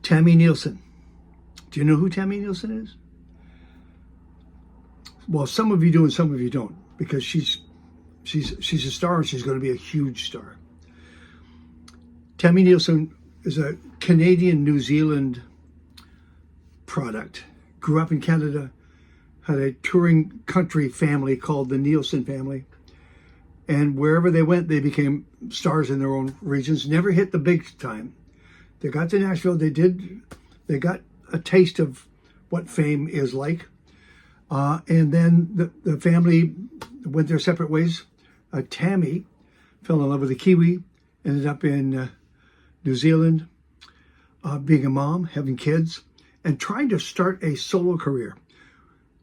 Tami Neilson. Do you know who Tami Neilson is? Well, some of you do and some of you don't, because she's a star and she's going to be a huge star. Tami Neilson is a Canadian New Zealand product. Grew up in Canada, had a touring country family called the Neilson family. And wherever they went, they became stars in their own regions. Never hit the big time. They got to Nashville. They got a taste of what fame is like. And then the family went their separate ways. Tami fell in love with a Kiwi, ended up in New Zealand, being a mom, having kids, and trying to start a solo career.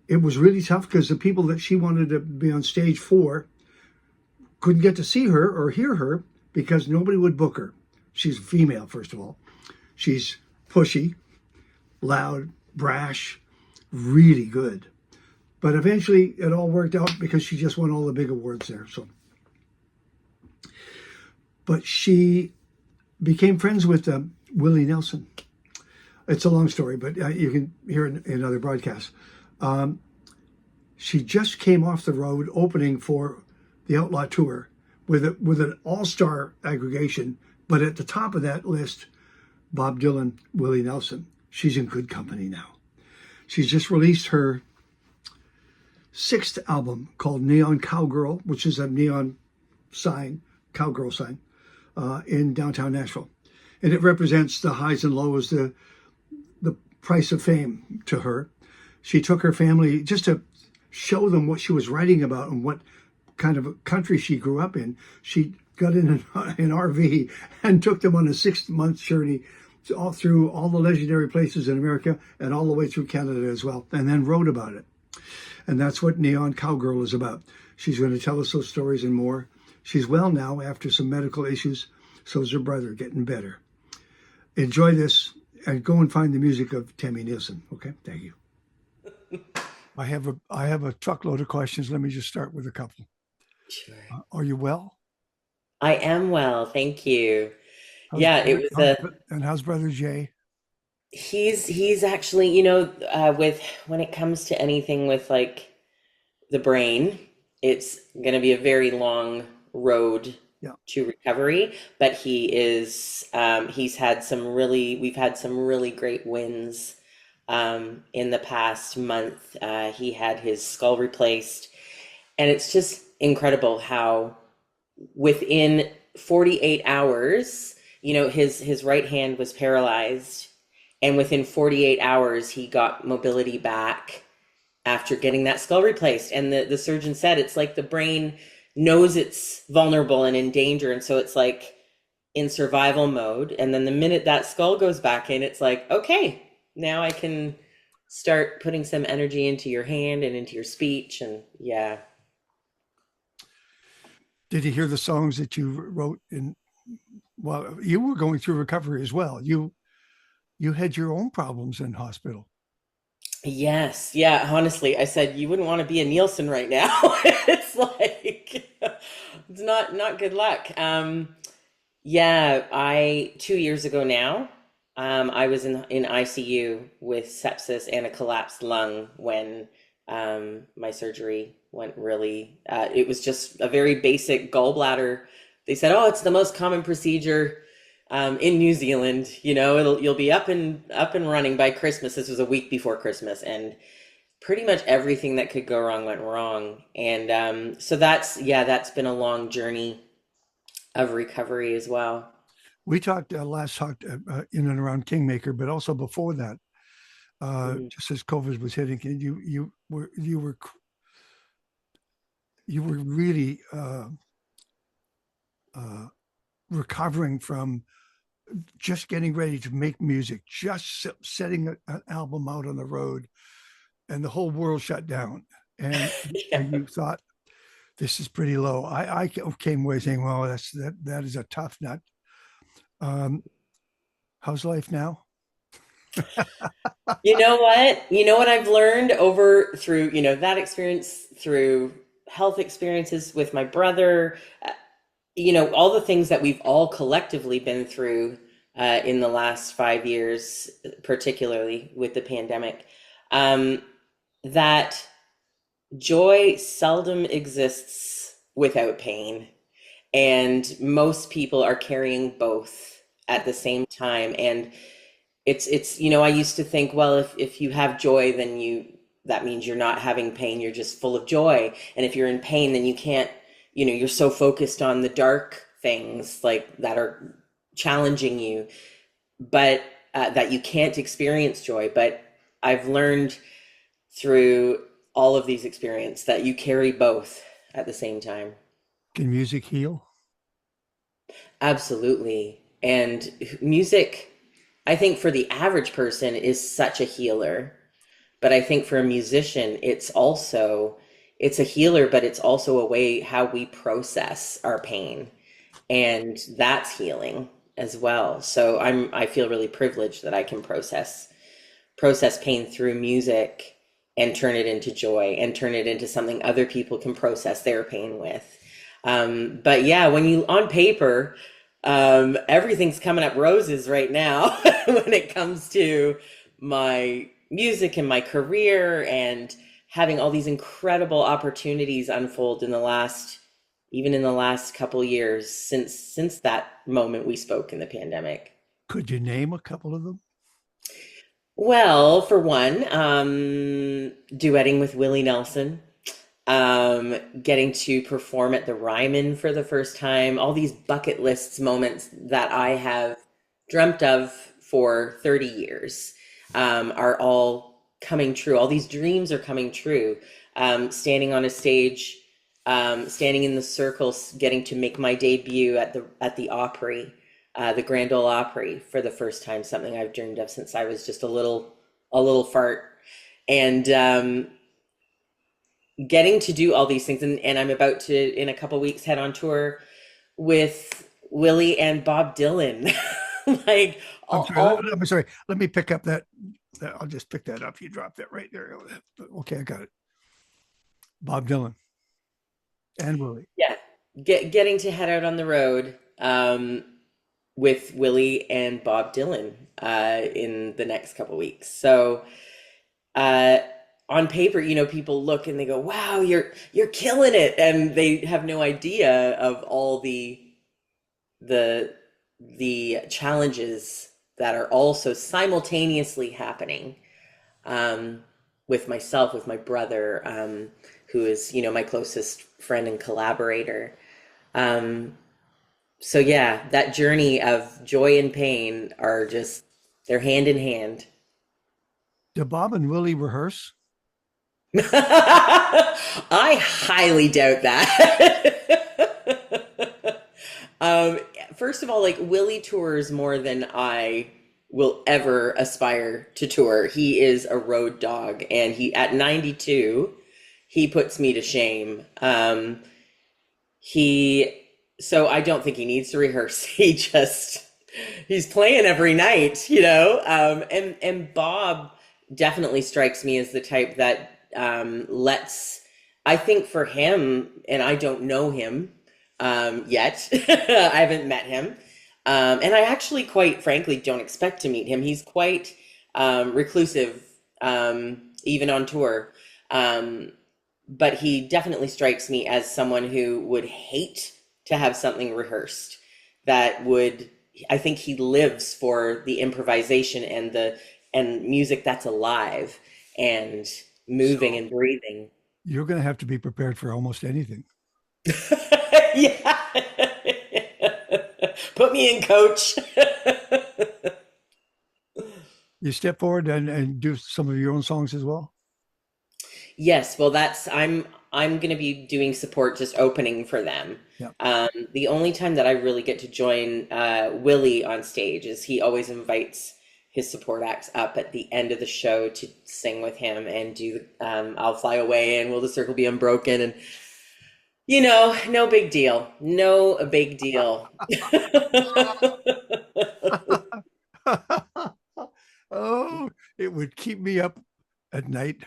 It was really tough because the people that she wanted to be on stage for couldn't get to see her or hear her because nobody would book her. She's female, first of all. She's pushy, loud, brash, really good. But eventually it all worked out because she just won all the big awards there. But she became friends with Willie Nelson. It's a long story, but you can hear it in other broadcasts. She just came off the road opening for the Outlaw Tour with an all-star aggregation, but at the top of that list, Bob Dylan, Willie Nelson. She's in good company now. She's just released her 6th album called Neon Cowgirl, which is a neon sign, cowgirl sign, in downtown Nashville. And it represents the highs and lows, the price of fame to her. She took her family just to show them what she was writing about and what kind of a country she grew up in. She got in an RV and took them on a 6-month journey all through all the legendary places in America and all the way through Canada as well, and then wrote about it. And that's what Neon Cowgirl is about. She's going to tell us those stories and more. She's well now after some medical issues. So is her brother, getting better. Enjoy this and go and find the music of Tami Neilson. Okay, thank you. I have a truckload of questions. Let me just start with a couple. Sure. Are you well? I am well, thank you. Yeah, it was And how's brother Jay? he's actually, with when it comes to anything with like the brain, it's gonna be a very long road Yeah. to recovery, but we've had some really great wins in the past month. He had his skull replaced, and it's just incredible how within 48 hours, his right hand was paralyzed, and within 48 hours he got mobility back after getting that skull replaced. And the surgeon said it's like the brain knows it's vulnerable and in danger, and so it's like in survival mode, and then the minute that skull goes back in, it's like, okay, now I can start putting some energy into your hand and into your speech. And yeah. Did you hear the songs that you wrote while you were going through recovery as well? You had your own problems in hospital. Yes. Yeah. Honestly, I said, you wouldn't want to be a Neilson right now. It's like, it's not good luck. Yeah, 2 years ago now, I was in ICU with sepsis and a collapsed lung when my surgery went really, it was just a very basic gallbladder. They said, oh, it's the most common procedure in New Zealand. You'll be up and running by Christmas. This was a week before Christmas, and pretty much everything that could go wrong went wrong. And so that's been a long journey of recovery as well. We talked in and around Kingmaker, but also before that, just as COVID was hitting, you were really recovering from just getting ready to make music, just setting an album out on the road, and the whole world shut down. And, Yeah. and you thought, this is pretty low. I came away saying, well, that is a tough nut. How's life now? You know what I've learned through that experience, through health experiences with my brother, all the things that we've all collectively been through in the last 5 years, particularly with the pandemic, um, that joy seldom exists without pain. And most people are carrying both at the same time. And I used to think, well, if you have joy, then that means you're not having pain, you're just full of joy. And if you're in pain, then you can't, you're so focused on the dark things like that are challenging you, but that you can't experience joy. But I've learned through all of these experiences that you carry both at the same time. Can music heal? Absolutely. And music, I think for the average person is such a healer. But I think for a musician, it's a healer, but it's also a way how we process our pain. And that's healing as well. So I feel really privileged that I can process pain through music and turn it into joy and turn it into something other people can process their pain with. But yeah, when you on paper, everything's coming up roses right now when it comes to my music and my career and having all these incredible opportunities unfold even in the last couple years since that moment we spoke in the pandemic. Could you name a couple of them? Well, for one, duetting with Willie Nelson, getting to perform at the Ryman for the first time, all these bucket lists moments that I have dreamt of for 30 years, are all coming true. All these dreams are coming true. Standing on a stage, standing in the circles, getting to make my debut at the Opry, the Grand Ole Opry for the first time, something I've dreamed of since I was just a little fart. And getting to do all these things, and I'm about to in a couple weeks head on tour with Willie and Bob Dylan. like I'm all, sorry. all I'm sorry. Let me pick up that. I'll just pick that up. You dropped that right there. Okay, I got it. Bob Dylan and Willie. yeah, getting to head out on the road, with Willie and Bob Dylan, in the next couple weeks. So uh, on paper, people look and they go, "Wow, you're killing it," and they have no idea of all the the challenges that are also simultaneously happening, um, with myself, with my brother, who is my closest friend and collaborator. Um, so yeah, that journey of joy and pain are just they're hand in hand. Do Bob and Willie rehearse? I highly doubt that. um, First of all, like Willie tours more than I will ever aspire to tour. He is a road dog, and he at 92, he puts me to shame. He so I don't think he needs to rehearse. He's playing every night, and Bob definitely strikes me as the type that lets, I think for him, and I don't know him yet. I haven't met him. And I actually, quite frankly, don't expect to meet him. He's quite reclusive, even on tour. Um, but he definitely strikes me as someone who would hate to have something rehearsed. I think he lives for the improvisation and music that's alive and moving So and breathing. you're going to have to be prepared for almost anything. Yeah. Put me in, coach. You step forward and do some of your own songs as well. Yes, well, I'm going to be doing support, just opening for them. Yeah. The only time that I really get to join Willie on stage is he always invites his support acts up at the end of the show to sing with him and do I'll Fly Away and Will the Circle Be Unbroken, and no big deal. No big deal. Oh, it would keep me up at night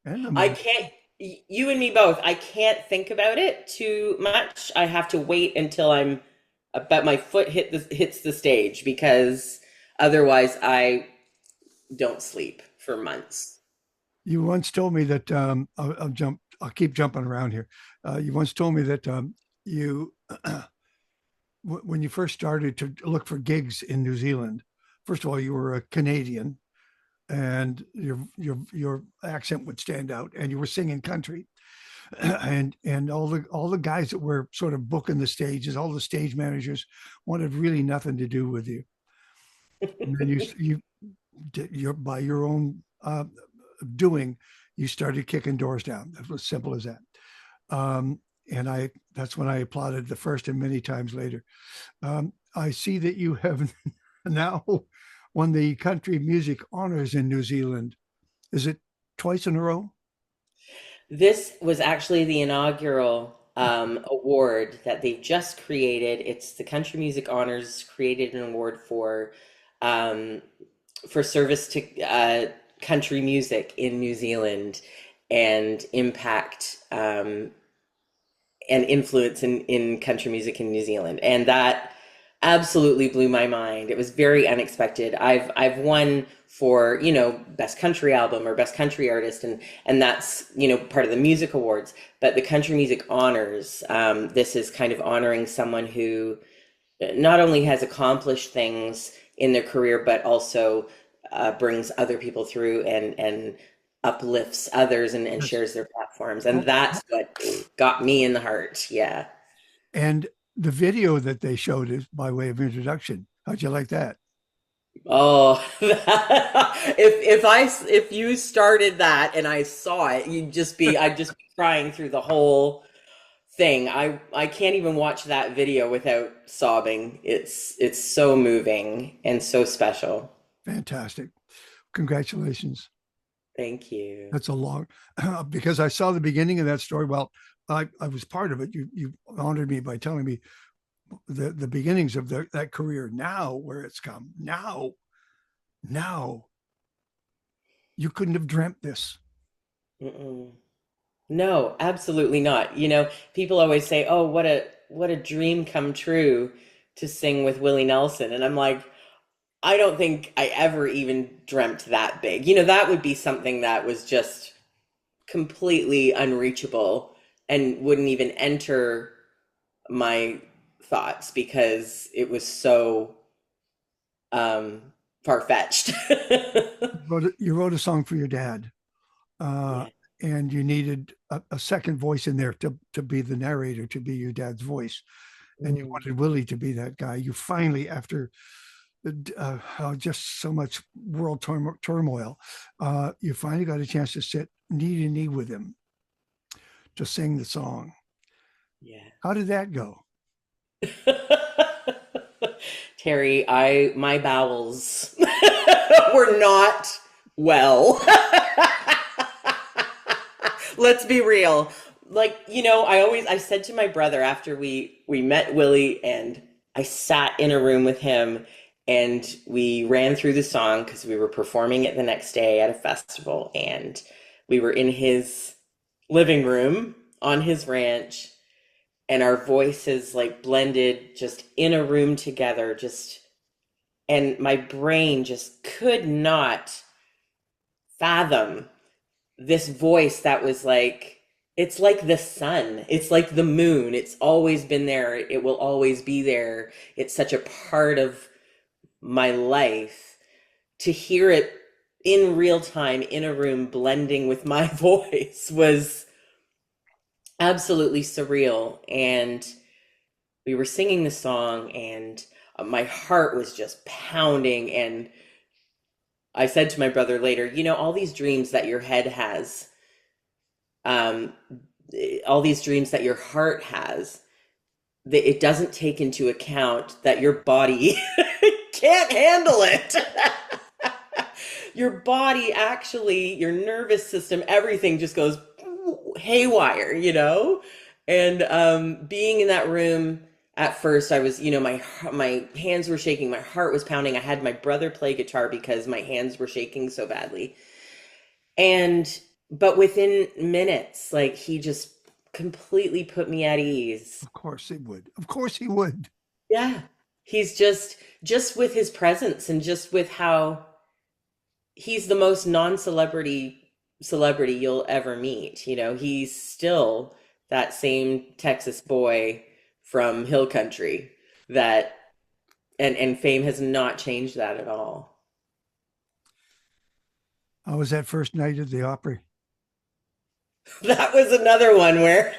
and the I morning. can't, you and me both. I can't think about it too much. I have to wait until I'm but my foot hits the stage because otherwise I don't sleep for months. You once told me that I'll keep jumping around here. You once told me that you when you first started to look for gigs in New Zealand, first of all, you were a Canadian, and your accent would stand out, and you were singing country, and all the guys that were sort of booking the stages, all the stage managers wanted really nothing to do with you. And then you did your by your own doing, you started kicking doors down. It was simple as that. And that's when I applauded the first and many times later. I see that you have now won the country music honors in New Zealand. Is it twice in a row? This was actually the inaugural award that they've just created. It's the Country Music Honors created an award um, for service to country music in New Zealand and impact and influence in country music in New Zealand. And that absolutely blew my mind. It was very unexpected. I've won for, best country album or best country artist, and that's, part of the music awards. But the country music honors, this is kind of honoring someone who not only has accomplished things in their career, but also brings other people through and uplifts others and Yes. shares their platforms. And that's what got me in the heart. Yeah. And the video that they showed is by way of introduction. How'd you like that? Oh, if you started that and I saw it, I'd just be crying through the whole thing. I can't even watch that video without sobbing. It's so moving and so special. Fantastic. Congratulations. Thank you. That's a long, because I saw the beginning of that story. Well, I was part of it. You honored me by telling me the beginnings of that career. Now, where it's come. Now, you couldn't have dreamt this. Mm-mm. No, absolutely not. People always say, "Oh, what a dream come true to sing with Willie Nelson." And I'm like, I don't think I ever even dreamt that big. That would be something that was just completely unreachable and wouldn't even enter my thoughts because it was so um far-fetched. You wrote a song for your dad, uh, Yeah. and you needed a second voice in there to be the narrator, to be your dad's voice, and you Mm. wanted Willie to be that guy. You finally, after just so much world turmoil, you finally got a chance to sit knee to knee with him to sing the song. Yeah. How did that go? Terry, I my bowels were not well. Let's be real. Like, I said to my brother after we met Willie and I sat in a room with him and we ran through the song because we were performing it the next day at a festival and we were in his living room on his ranch and our voices like blended just in a room together, just and my brain just could not fathom this voice that was like, it's like the sun, it's like the moon, it's always been there, it will always be there, it's such a part of my life. To hear it in real time in a room blending with my voice was absolutely surreal. And we were singing the song and my heart was just pounding. And I said to my brother later, all these dreams that your head has, um, all these dreams that your heart has, that it doesn't take into account that your body can't handle it. Your body actually, your nervous system, everything just goes haywire. And being in that room at first, I was, my hands were shaking, my heart was pounding. I had my brother play guitar because my hands were shaking so badly. And but within minutes, he just completely put me at ease. Of course he would. Of course he would. Yeah. He's just with his presence and just with how he's the most non-celebrity celebrity you'll ever meet. You know, he's still that same Texas boy from Hill Country that and fame has not changed that at all. How was that first night at the Opry? That was another one where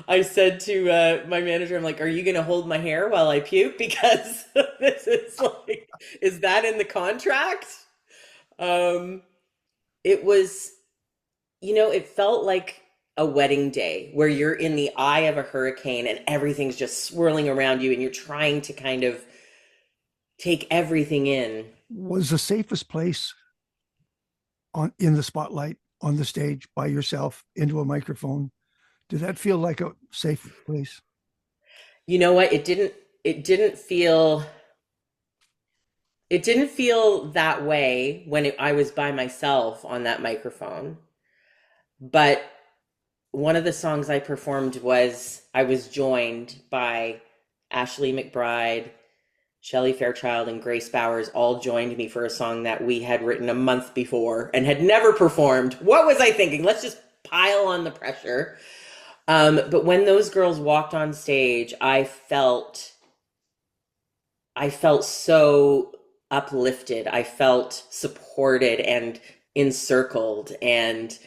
I said to my manager, I'm like, "Are you going to hold my hair while I puke? Because this is like, is that in the contract?" Um, it was, it felt like a wedding day where you're in the eye of a hurricane and everything's just swirling around you and you're trying to kind of take everything in. Was the safest place on in the spotlight on the stage by yourself into a microphone? Did that feel like a safe place? You know what? It didn't feel that way when I was by myself on that microphone. But one of the songs I performed was I was joined by Ashley McBride, Shelley Fairchild, and Grace Bowers all joined me for a song that we had written a month before and had never performed. What was I thinking? Let's just pile on the pressure. But when those girls walked on stage, I felt so uplifted. I felt supported and encircled, and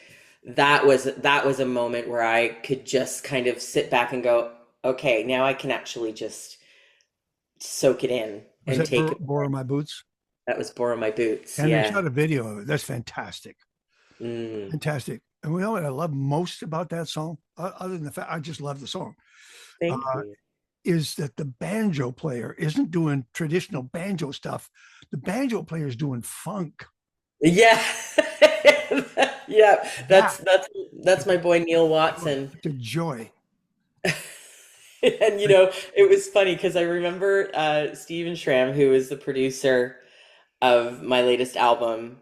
that was a moment where I could just kind of sit back and go, okay, now I can actually just soak it in Was and that take it. Borrow My Boots? That was Borrow My Boots. And they Yeah. shot a video of it. That's fantastic. Mm, Fantastic. And we know what I love most about that song, other than the fact I just love the song, thank uh, you. is that the banjo player isn't doing traditional banjo stuff. The banjo player is doing funk. Yeah. Yeah. That That's my boy Neil Watson. to joy. And it was funny because I remember Steven Schramm, who is the producer of my latest album.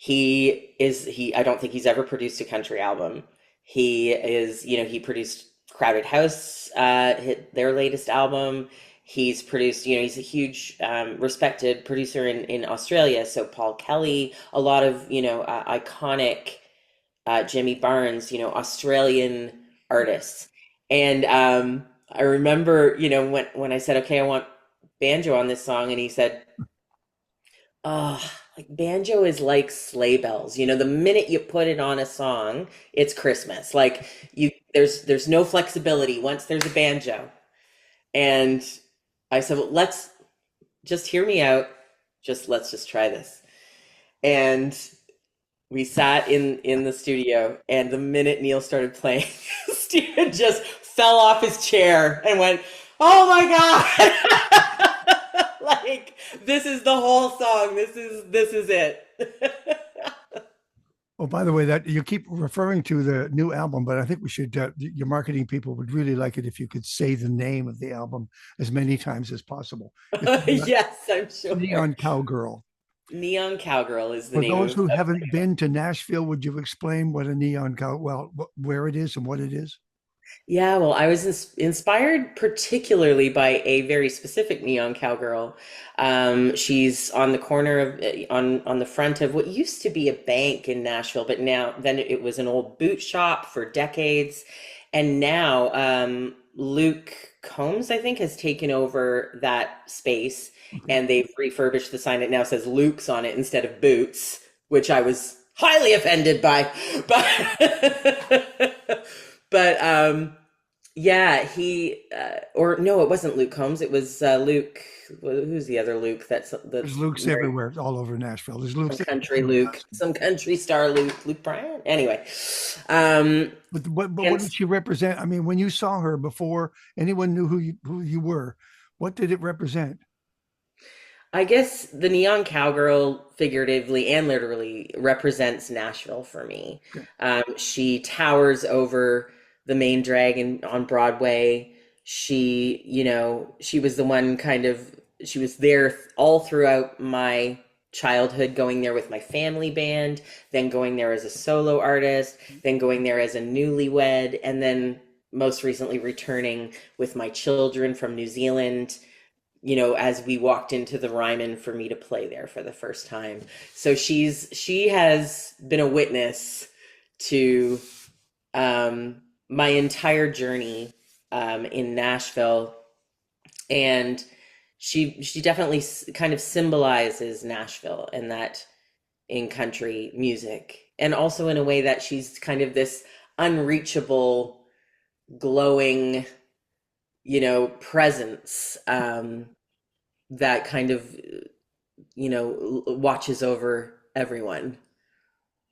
I don't think he's ever produced a country album. He produced Crowded House, their latest album. He's produced, he's a huge respected producer in Australia. So Paul Kelly, a lot of, iconic Jimmy Barnes, Australian artists. And I remember, when I said, okay, I want banjo on this song, and he said, oh, like banjo is like sleigh bells. The minute you put it on a song, it's Christmas. Like there's no flexibility once there's a banjo. And I said, well, let's just hear me out. Let's just try this. And we sat in the studio, and the minute Neil started playing, Steven just fell off his chair and went, "Oh my God!" Like this is the whole song. This is it. Oh, by the way, that you keep referring to the new album, but I think we should. Your marketing people would really like it if you could say the name of the album as many times as possible. Yes, I'm sure. Neon Cowgirl. Neon Cowgirl is the For name those who of haven't been to Nashville, would you explain what a neon cow? Well, where it is and what it is? Yeah, well, I was inspired particularly by a very specific neon cowgirl. She's on the corner of on the front of what used to be a bank in Nashville, but then it was an old boot shop for decades, and now Luke Combs, I think, has taken over that space, Okay. and they've refurbished the sign. It now says Luke's on it instead of Boots, which I was highly offended by, but. But yeah, or no, it wasn't Luke Combs. It was Luke. Who's the other Luke? There's That's Luke's married. everywhere, all over Nashville. There's Luke's Some country everywhere. Luke, some country star Luke, Luke Bryan. Anyway, um, But what and did she represent? I mean, when you saw her before anyone knew who you were, what did it represent? I guess the neon cowgirl, figuratively and literally, represents Nashville for me. Okay. She towers over the main drag on Broadway. She was the one she was there all throughout my childhood, going there with my family band, then going there as a solo artist, then going there as a newlywed, and then most recently returning with my children from New Zealand, as we walked into the Ryman for me to play there for the first time. So she has been a witness to my entire journey in Nashville, and she definitely kind of symbolizes Nashville and that in country music, and also in a way that she's kind of this unreachable, glowing, presence that kind of, watches over everyone.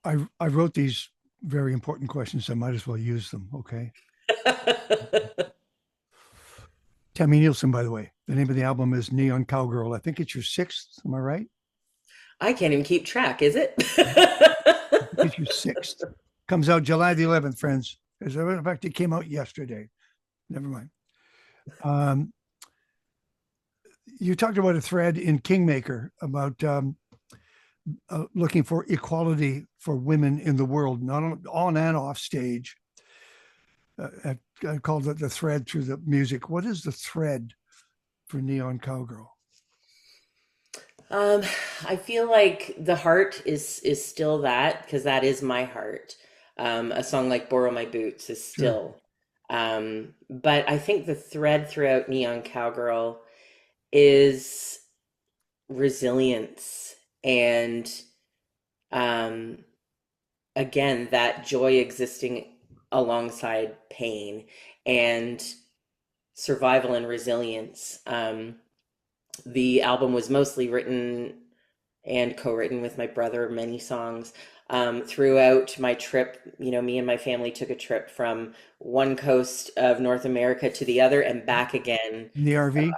I wrote these very important questions. I might as well use them. Okay. Tami Neilson, by the way. The name of the album is Neon Cowgirl. I think it's your sixth. Am I right? I can't even keep track, is it? It's your sixth. Comes out July the 11th, friends. As a matter of fact, it came out yesterday. Never mind. You talked about a thread in Kingmaker about looking for equality for women in the world, not on and off stage. I called it the thread through the music. What is the thread for Neon Cowgirl? I feel like the heart is still that, because that is my heart. A song like Borrow My Boots is still. Sure. But I think the thread throughout Neon Cowgirl is resilience and again, that joy existing alongside pain and survival and resilience. The album was mostly written and co-written with my brother, many songs. Throughout my trip, me and my family took a trip from one coast of North America to the other and back again. In the RV?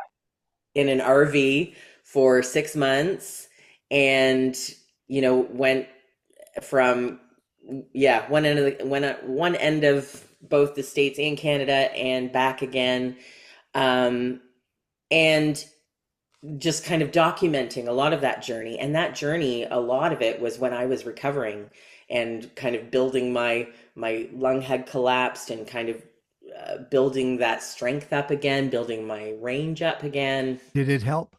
In an RV for 6 months, and went from one end of both the States and Canada and back again, and just kind of documenting a lot of that journey. And that journey, a lot of it was when I was recovering and kind of building my lung had collapsed, and kind of building that strength up again, building my range up again. Did it help?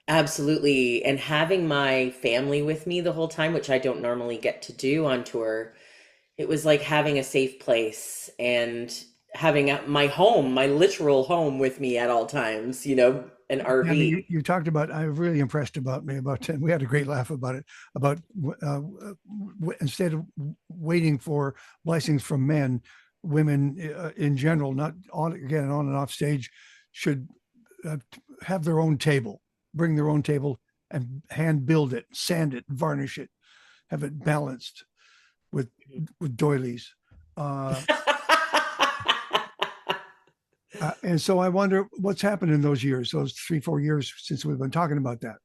Absolutely. And having my family with me the whole time, which I don't normally get to do on tour, it was like having a safe place and having my home, my literal home with me at all times, an RV. Yeah, you talked about, I was really impressed about me about, and we had a great laugh about it, about instead of waiting for blessings from men, women in general, not on and off stage, should have their own table, bring their own table and hand build it, sand it, varnish it, have it balanced with doilies. And so I wonder what's happened in those years, those 3-4 years since we've been talking about that.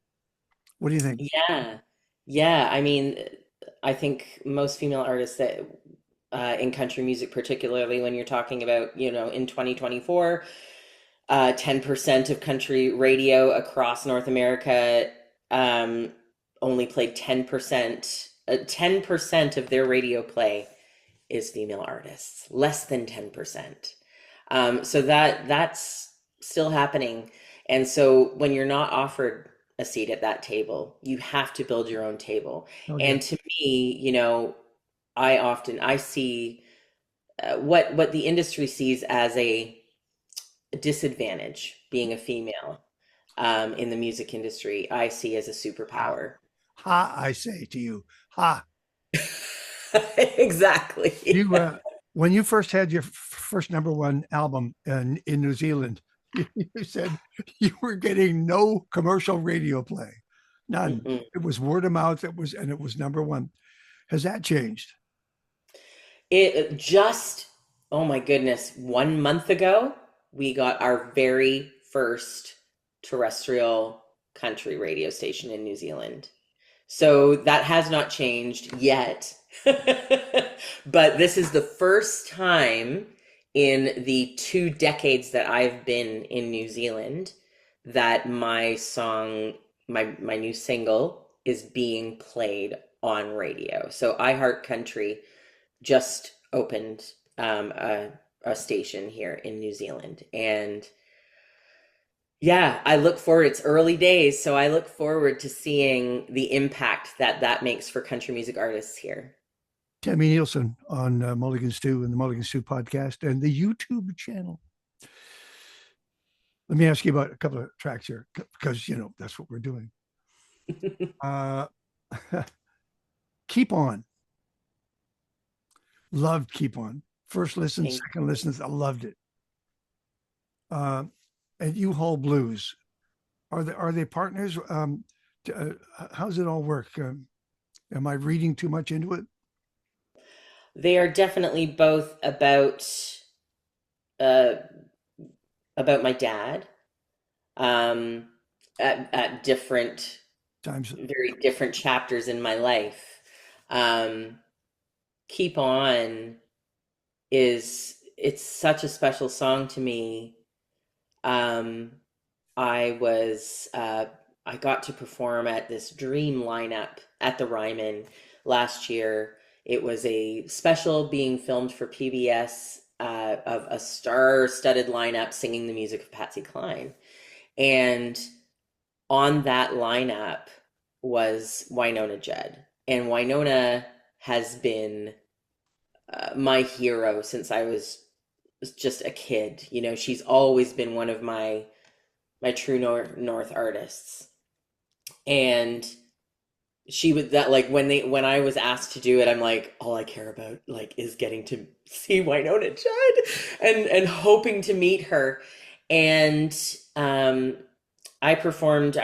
What do you think? Yeah. I mean, I think most female artists that in country music, particularly when you're talking about, in 2024, 10% of country radio across North America only played 10%. 10% of their radio play is female artists, less than 10%. So that's still happening. And so when you're not offered a seat at that table, you have to build your own table. Oh, yeah. And to me, I see what the industry sees as a disadvantage, being a female in the music industry, I see as a superpower. Ha, I say to you, ha. Exactly. When you first had your first #1 album in New Zealand, you said you were getting no commercial radio play, none. Mm-mm. It was word of mouth. It was #1. Has that changed? It just, oh my goodness, 1 month ago, we got our very first terrestrial country radio station in New Zealand. So that has not changed yet. But this is the first time in the 2 decades that I've been in New Zealand that my song, my new single, is being played on radio. So I Heart Country just opened a a station here in New Zealand. And yeah, I look forward, it's early days, so I look forward to seeing the impact that that makes for country music artists here. Tami Neilson on Mulligan Stew and the Mulligan Stew podcast and the YouTube channel. Let me ask you about a couple of tracks here because, you know, that's what we're doing. Uh, Keep On. Loved Keep On. First listen, Thank second listen, I loved it. And U-Haul Blues. Are they partners? How's it all work? Am I reading too much into it? They are definitely both uh, about my dad, um, at different, Times. very different chapters in my life. Um, Keep On it's such a special song to me. Um, I got to perform at this dream lineup at the Ryman last year. It was a special being filmed for PBS, of a star-studded lineup singing the music of Patsy Cline. And on that lineup was Wynonna Judd. And Wynonna has been my hero since I was just a kid. You know, she's always been one of my true north artists. And she was that, like, when I was asked to do it, I'm like, all I care about, like, is getting to see Wynonna Judd and hoping to meet her. And I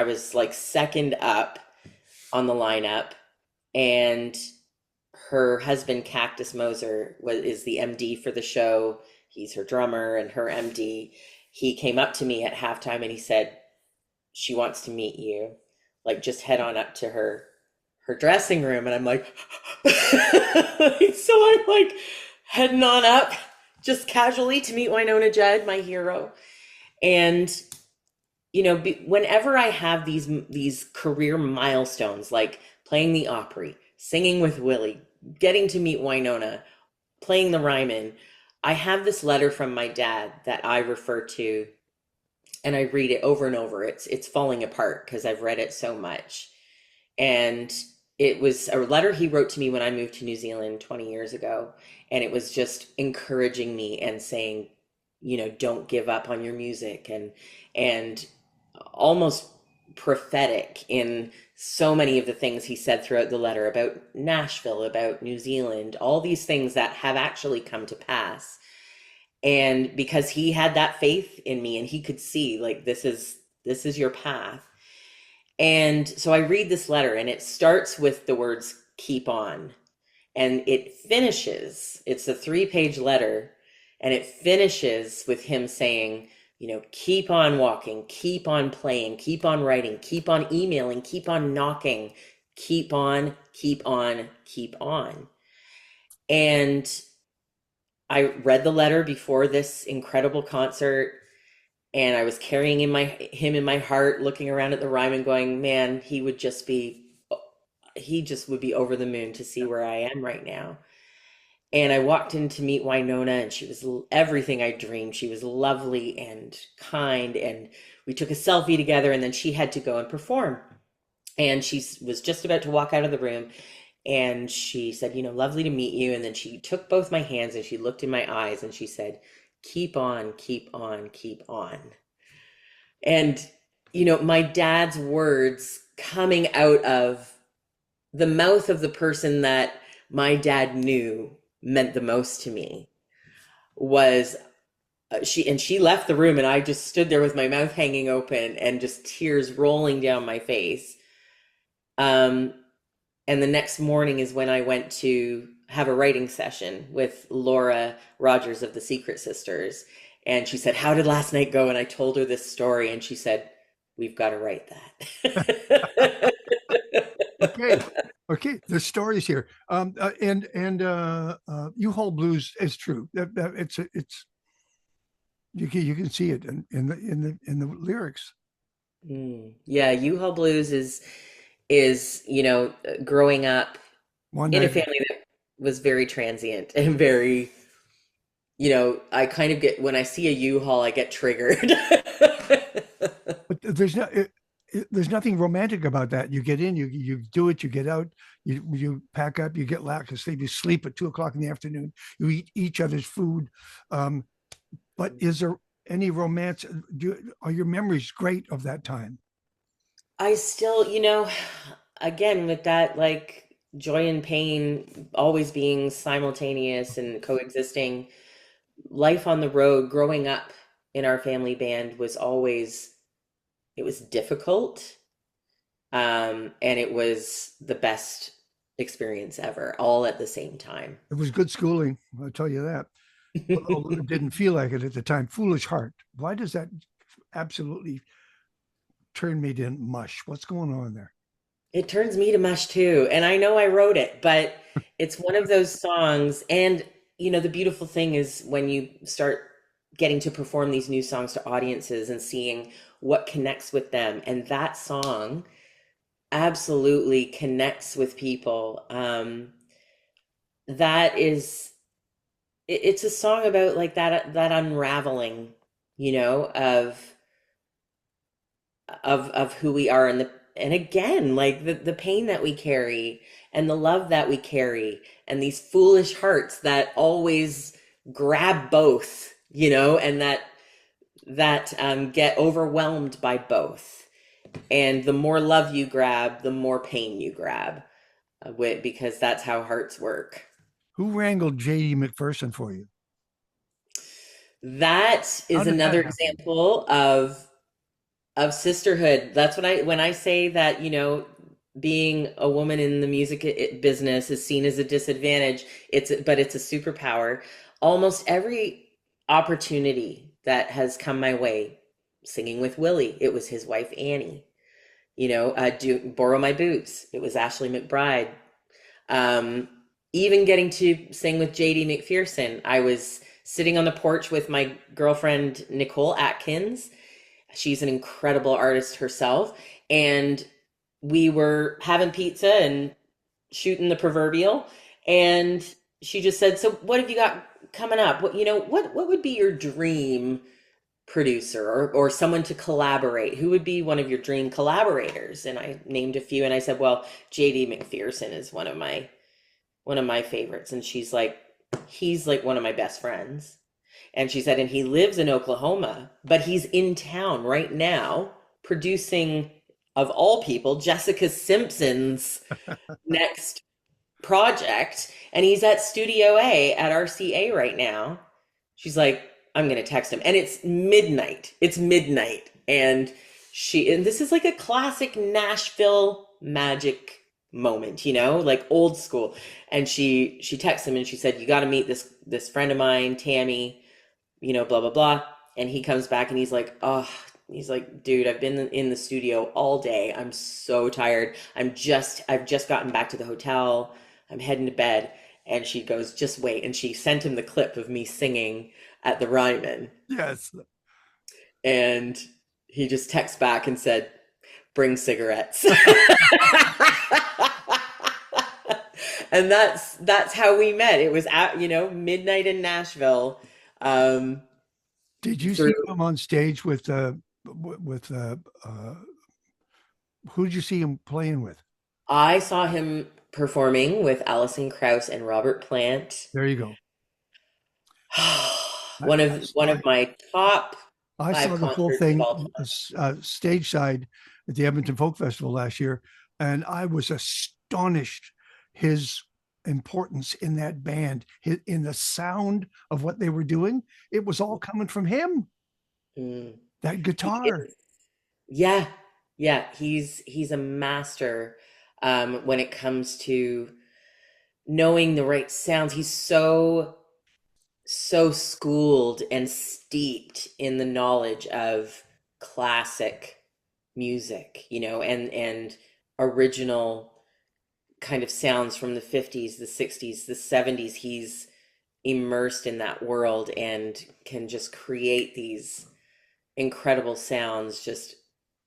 was like second up on the lineup, and her husband Cactus Moser is the MD for the show. He's her drummer and her MD. He came up to me at halftime and he said, she wants to meet you. Like, just head on up to her dressing room. And I'm like, so I'm like heading on up just casually to meet Wynonna Judd, my hero. And, you know, whenever I have these career milestones, like playing the Opry, singing with Willie, getting to meet Wynonna, playing the Ryman, I have this letter from my dad that I refer to, and I read it over and over. It's falling apart because I've read it so much. And it was a letter he wrote to me when I moved to New Zealand 20 years ago. And it was just encouraging me and saying, you know, don't give up on your music, and almost prophetic in so many of the things he said throughout the letter about Nashville, about New Zealand, all these things that have actually come to pass. And because he had that faith in me and he could see, like, this is your path. And so I read this letter and it starts with the words keep on, and it finishes, it's a 3-page letter, and it finishes with him saying, you know, keep on walking, keep on playing, keep on writing, keep on emailing, keep on knocking, keep on, keep on, keep on. And I read the letter before this incredible concert, and I was carrying him in my heart, looking around at the Ryman going, man, he just would be over the moon to see where I am right now. And I walked in to meet Wynonna, and she was everything I dreamed. She was lovely and kind, and we took a selfie together, and then she had to go and perform. And she was just about to walk out of the room, and she said, you know, lovely to meet you. And then she took both my hands and she looked in my eyes and she said, keep on, keep on, keep on. And, you know, my dad's words coming out of the mouth of the person that my dad knew meant the most to me was she left the room, and I just stood there with my mouth hanging open and just tears rolling down my face. And the next morning is when I went to have a writing session with Laura Rogers of the Secret Sisters. And she said, how did last night go? And I told her this story, and she said, we've got to write that. Okay. The stories here, and U-Haul Blues is true. It's you can see it in the lyrics. Yeah, U-Haul Blues is, you know, growing up in a family that was very transient and very, I kind of get, when I see a U-Haul, I get triggered. But there's nothing romantic about that. You get in, you do it, you get out, you pack up, you get lax, you sleep at 2 o'clock in the afternoon. You eat each other's food. Um, but is there any romance? Are your memories great of that time? I still, again, with that, like, joy and pain always being simultaneous and coexisting, life on the road, growing up in our family band was always, it was difficult. And it was the best experience ever, all at the same time. It was good schooling, I'll tell you that. Although it didn't feel like it at the time. Foolish Heart. Why does that absolutely turn me to mush? What's going on there? It turns me to mush too. And I know I wrote it, but it's one of those songs. And, the beautiful thing is when you start getting to perform these new songs to audiences and seeing what connects with them. And that song absolutely connects with people. That is, it's a song about like that unraveling, of who we are, and again, like the pain that we carry and the love that we carry and these foolish hearts that always grab both, and that get overwhelmed by both. And the more love you grab, the more pain you grab, because that's how hearts work. Who wrangled J.D. McPherson for you? That How is did that another happen? example of sisterhood. That's when I say that, being a woman in the music business is seen as a disadvantage. But it's a superpower. Almost every opportunity that has come my way, singing with Willie, it was his wife Annie. Do Borrow My Boots, it was Ashley McBride. Um, Even getting to sing with JD McPherson, I was sitting on the porch with my girlfriend Nicole Atkins. She's an incredible artist herself, and we were having pizza and shooting the proverbial, and she just said, "So what have you got coming up? What would be your dream producer, or someone to collaborate? Who would be one of your dream collaborators?" And I named a few, and I said, "Well, JD McPherson is one of my favorites." And she's like, "He's like one of my best friends." And she said, "And he lives in Oklahoma, but he's in town right now producing, of all people, Jessica Simpson's next project. And he's at Studio A at RCA right now." She's like, "I'm going to text him." And it's midnight. It's midnight. And this is like a classic Nashville magic moment, like old school. And she texts him and she said, "You got to meet this friend of mine, Tami, blah, blah, blah." And he comes back and he's like, "Oh," he's like, "Dude, I've been in the studio all day. I'm so tired. I've just gotten back to the hotel. I'm heading to bed." And she goes, "Just wait." And she sent him the clip of me singing at the Ryman. Yes. And he just texts back and said, "Bring cigarettes." And that's how we met. It was at, midnight in Nashville. Um, Did you see through him on stage with who did you see him playing with? I saw him performing with Alison Krauss and Robert Plant. There you go. I, One I, of one I of my top I five saw the whole concerts of thing all time. stage side at the Edmonton Folk Festival last year, and I was astonished his importance in that band, in the sound of what they were doing. It was all coming from him. Mm. That He guitar. is, yeah, yeah. He's a master when it comes to knowing the right sounds. He's so schooled and steeped in the knowledge of classic music, and original kind of sounds from the 50s, the 60s, the 70s. He's immersed in that world and can just create these incredible sounds just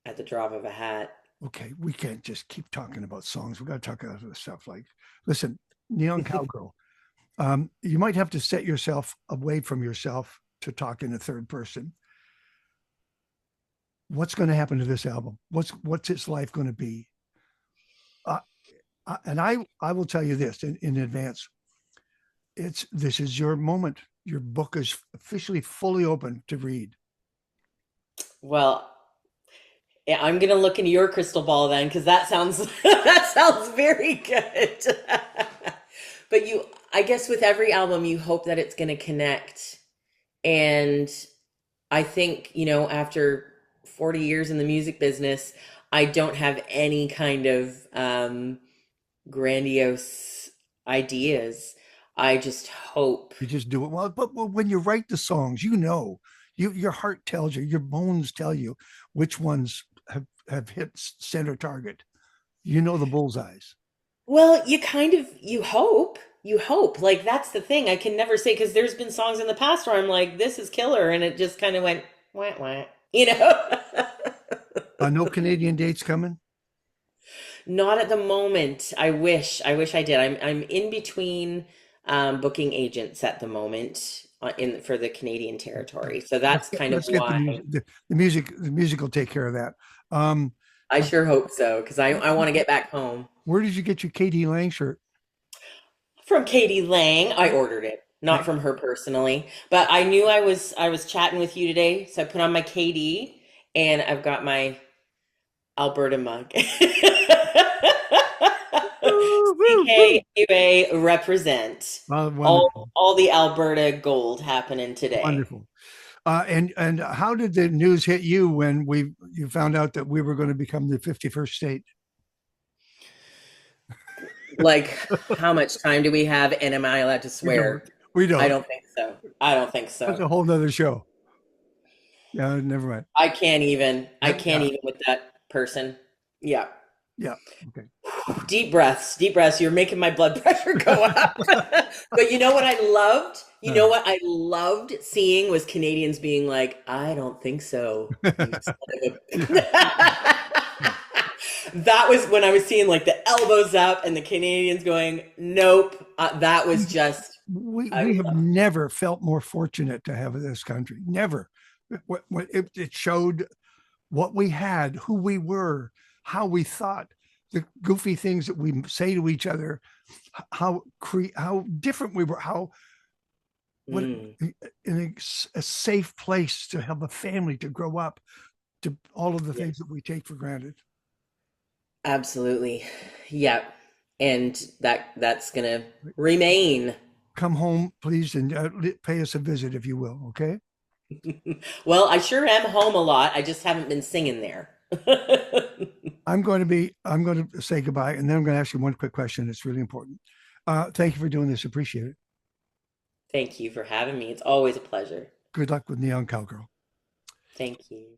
at the drop of a hat. Okay, we can't just keep talking about songs. We got to talk about other stuff. Like, listen, Neon Cowgirl. You might have to set yourself away from yourself to talk in a third person. What's going to happen to this album? What's its life going to be? Uh, and I will tell you this in advance. This is your moment. Your book is officially fully open to read. Well, yeah, I'm gonna look into your crystal ball then, because that sounds that sounds very good. But I guess with every album, you hope that it's gonna connect. And I think, after 40 years in the music business, I don't have any kind of grandiose ideas. I just hope. You just do it well. But when you write the songs, your heart tells you, your bones tell you which ones have hit center target. You know the bullseyes. Well, you hope. Like, that's the thing. I can never say, because there's been songs in the past where I'm like, this is killer, and it just kind of went wah wah, No Canadian dates coming. Not at the moment. I wish I did. I'm in between booking agents at the moment in for the Canadian territory. So that's kind of Let's get why. the music will take care of that. I sure hope so, because I want to get back home. Where did you get your Katie Lang shirt? From Katie Lang. I ordered it, not from her personally, but I knew I was chatting with you today, so I put on my Katie, and I've got my Alberta mug. CKUA represent. All the Alberta gold happening today. Wonderful. And how did the news hit you when you found out that we were going to become the 51st state? Like, how much time do we have, and am I allowed to swear? We don't. I don't think so. That's a whole nother show. Yeah, never mind. I can't even with that person. Yeah. Yeah. Okay. Deep breaths. You're making my blood pressure go up. But you know what I loved? What I loved seeing was Canadians being like, I don't think so. That was when I was seeing like the elbows up and the Canadians going, nope. That was just. We have never felt more fortunate to have this country. Never. It showed what we had, who we were, how we thought, the goofy things that we say to each other, how different we were, in a safe place to have a family, to grow up, to all of the things that we take for granted. Absolutely. Yeah. And that's going to remain. Come home, please, and pay us a visit, if you will. Okay. Well, I sure am home a lot. I just haven't been singing there. I'm going to say goodbye, and then I'm going to ask you one quick question. It's really important. Thank you for doing this. Appreciate it. Thank you for having me. It's always a pleasure. Good luck with Neon Cowgirl. Thank you.